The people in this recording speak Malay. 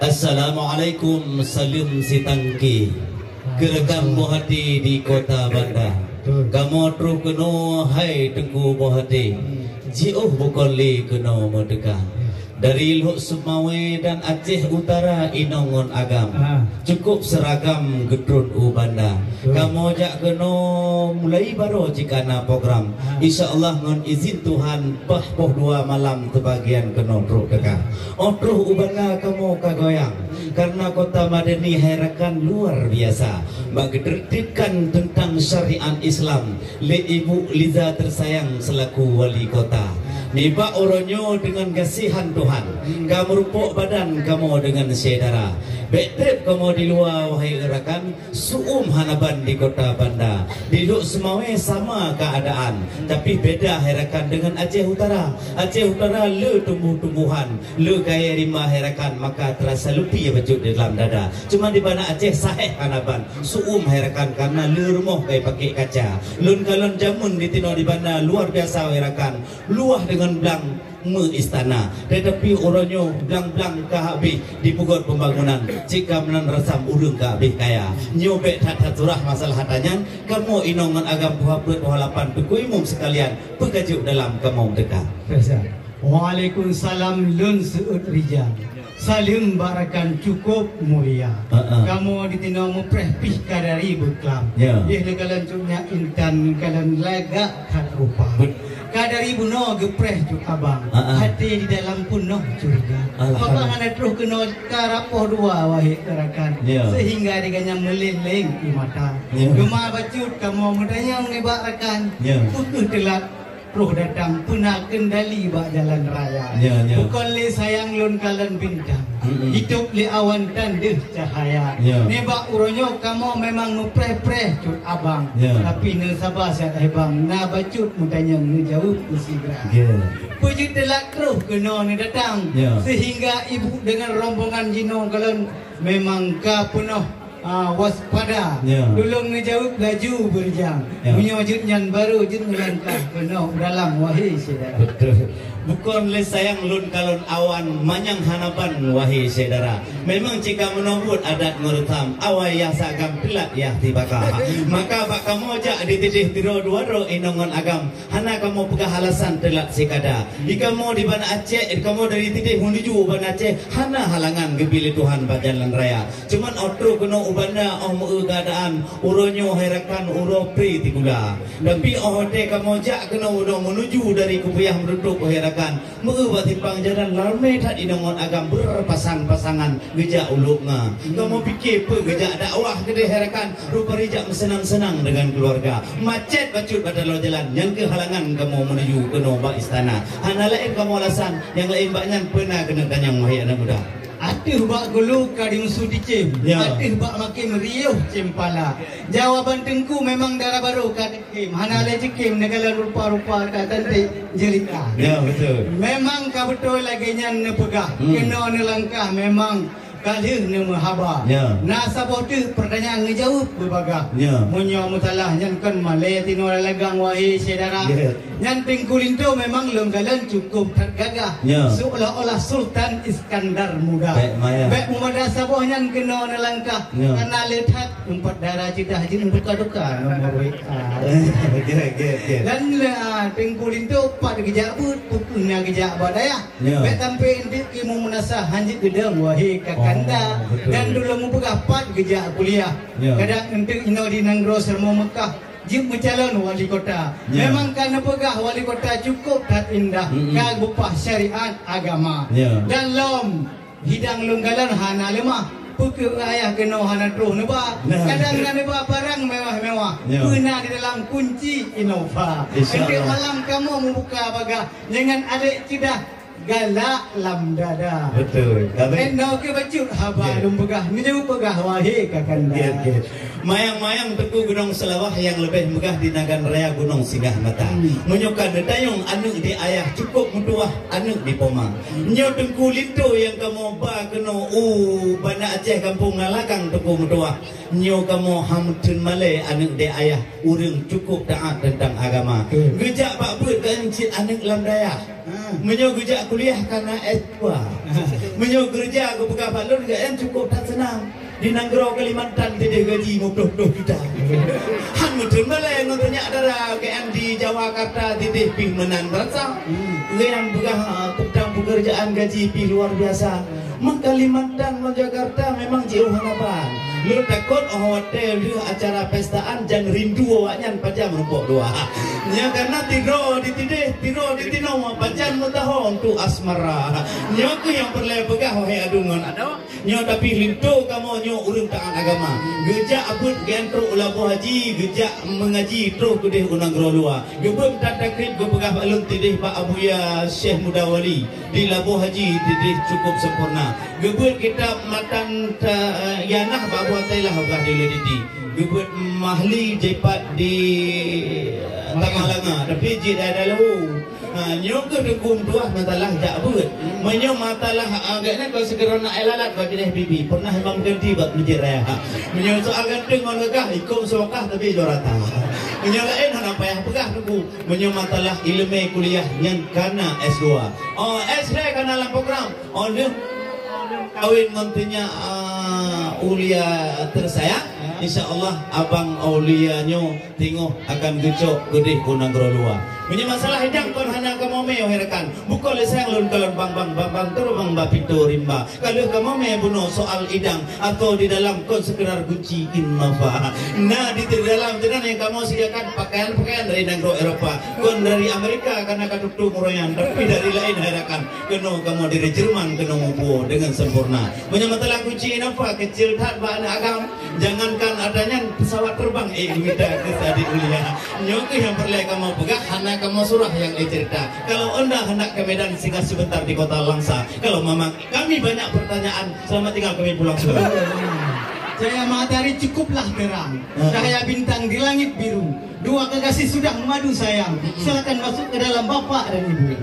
Assalamualaikum, salim sitangki. Gerakam bohati di kota Bandar. Kamu terus kena hai tengku bohati. Jiuh bukoli kena merdeka. Dari Luk Sumawe dan Aceh Utara inongon agam. Cukup seragam gedrun ubanda. Kamu jak kena mulai baru jika na program. InsyaAllah ngon izin Tuhan poh 2 malam terbagian kena teruk dekah. Terus ubanda kamu kagoyang. Karena kota Madani herakan luar biasa. Mengertikan tentang syariat Islam. Le Ibu Liza tersayang selaku wali kota. Niba oronyo dengan kasihan Tuhan. Kamu rupuk badan kamu dengan saudara. Betrip kamu di luar wahai rakan. Suum hanaban di kota Bandar. Di Luk Sumawe sama keadaan. Tapi beda herakan dengan Aceh Utara. Aceh Utara le tumbuh-tumbuhan. Le gaya rimah herakan. Maka terasa lebih wujud di dalam dada. Cuma di mana Aceh sahih hanaban. Suum herakan karena le rumah kayak pakai kaca. Lun kalon jamun di tino di Bandar luar biasa herakan. Luah dengan belang istana, tetapi orangnya belang-belang ke habis di pugot pembangunan. Jika menan rasam urung ke habis kaya nyobek tak turah masalah hatanya. Kamu inongan agam buah perut halapan tukui umum sekalian pegajuk dalam kamu dekat. Waalaikumsalam lun seut rijal. Salim barakan cukup mulia. Kamu ditinau mupreh pih kadari beklam. Ih legalan cuknya intan kalan laga tak rupa. Kadari buno gepreh cuk abang. Hati di dalam punoh curiga. Abang ada terus kena karapoh 2 wahai kerakan. Sehingga diganya meleleng di mata. Gemah bacut kamu mudanya mengebarakan. Putus telat roh datang punah kendali bak jalan raya. Bukan le sayang lun kalan bintang. Hidup le awan tandeh cahaya. Nebak uronyo kamu memang nupreh-preh cut abang. Tapi ne sabar siat hebang. Na bacut mudanya ngejauh usigra. Pujut telak roh kena ne datang. Sehingga ibu dengan rombongan jino kalan memang ka penuh waspada. Dulung ngejauh laju berjam. Punya wujud yang baru wujud melangkah penuh dalam wahai saudara. Bukan le sayang lun kalon awan manyang hanapan wahai saudara. Memang jika menobut adat merutam awai yang sagam pilat ya tibaka. Maka bak kamu ajak dititih tiro 2 inongon agam. Hana kamu pegah alasan telat sekada. Jika kamu di Banda Aceh, kamu dari titih menuju Banda Aceh, hana halangan kepilih Tuhan pada jalan raya. Cuman otro kena ubanda keadaan uronyo herakan uro pri tigula. Tapi te kamu ajak kena udah menuju dari kupuyah meruduk herakan. Mengubah timpang jalan lalme tak inongon agam berpasang-pasangan gejak uluknya. Kamu fikir apa gejak dakwah kedai herakan rupa rijak senang-senang dengan keluarga. Macet bacut pada lo jalan yang kehalangan kamu menuju ke nombak istana. Hana lain kamu alasan yang lain baknya pernah kena tanyang wahai anak muda. Atih bak gulu kading sudi cem. Atih bak makin riuh cempala. Jawaban tengku memang darah baru kading cem. Hana lagi cem negala rupa-rupa kata nanti jelita. Betul. Memang kau betul lagi nyan nepegah. Kena nelangkah memang kalih ne mahaba. Na sabotu pertanyaan ngejauh berbagah. Munyo mutalah nyan kan male tino lagang wahai saudara. Nyan tengkulinto memang lenggalan cukup tergagah. Seolah-olah Sultan Iskandar muda. Baik mumada saboh nyan kena nelangkah. Karena lihat 4 darah cidah jin duka-duka nomor WA. Dan tengkulinto 4 gejak but pukunya gejak badaya. Baik sampai indik imu menasah hanjit gedang wahai kakak. Dan dulu membuka 4 gejak kuliah. Kadang untuk ino di Nanggro Sermo Mekah jip mencalon wali kota. Memang karena pegah wali kota cukup tak indah. Kagupah syariat agama. Dan lom hidang lunggalan hana lemah. Pukul ayah kena hana truh neba. Kadang neba barang mewah-mewah. Pernah di dalam kunci Innova. Untuk malam kamu membuka bagah dengan adik cidah galak lam dada. Betul. Endo ke bacut haba lum pegah menyau pegah wahai kakanda. Mayang-mayang teku Gunung Selawah yang lebih megah di Nagan Raya Gunung Singgah Mata. Menyukan detayung anuk di ayah cukup mutuah anuk di Pomang. Nyo tengku linto yang kamu ba keno Banda Aceh kampung ngalakang teku mutuah. Nyo kamu hamtun male anuk di ayah urang cukup taat tentang agama. Gejak pak buat gancit anuk lam daya. Menyo gejak banyak kuliah karena S2. Menyo kerja aku pegang balon enggak yang cukup tak senang. Di Nanggro Kalimantan tidak gaji 50 juta. Han mudun balai nontonnya darah kayak di Jakarta tidak pih menan berasa. Yang pegang tentang pekerjaan gaji pih luar biasa. Mang Kalimantan, mang Jakarta memang jauh harapan. Lu takut hotel lu acara pestaan jangan rindu awaknya pajam rumpok dua. Nya karena tidur di tino pajam mutahon tu asmara. Nya ku yang perlu pegah wahai adungan ada. Nya tapi rindu kamu nyo urang taat agama. Gejak abut gentro ulabu haji, gejak mengaji terus kudih unang grolua. Gebem takrib go pegah balun tidih Pak Abuya Syekh Mudawali di Labu Haji tidih cukup sempurna. Gebut kita matan yanah Pak Tailah hogah di Ledidi. Gebut mahli jepat di Tamalanga tapi je dah lalu. Nyok ke degum tuah matalah jak beut. Menyo matalah agaknya kau segera nak elalat bagi deh bibi. Pernah memang ganti buat masjid raya. Menyo soal gantung on gagah ikum sokah tapi jorata. Menyo lain hendak payah pegah debu. Menyo matalah ilmu kuliah yang kana S2. Oh S3 kana dalam program. Oh dia kawin nantinya ulia tersayang. InsyaAllah abang aulianyo tengok akan gecok gede kunang grolua. Punya masalah hidang kon hana kamu me rekan. Bukan lesang lun kalon bang turu bang bapito rimba. Kalau kamu me bunuh soal idang atau di dalam kon sekedar kunci innafa. Nah di dalam tenan yang kamu sediakan pakaian dari negara Eropa. Kon dari Amerika karena katuk muroyan tapi dari lain rekan. Keno kamu dari Jerman keno ngumpul dengan sempurna. Punya masalah kunci innafa kecil tak bahan agam. Jangankan adanya pesawat terbang minta ke tadi ulia. Nyoki yang perlu kamu pegang hana kamu surah yang cerita. Kalau anda hendak ke Medan singgah sebentar di kota Langsa. Kalau memang kami banyak pertanyaan, selamat tinggal kami pulang sudah. Cahaya matahari cukuplah terang. Cahaya bintang di langit biru. Dua kekasih sudah memadu sayang. Silakan masuk ke dalam bapak dan ibu.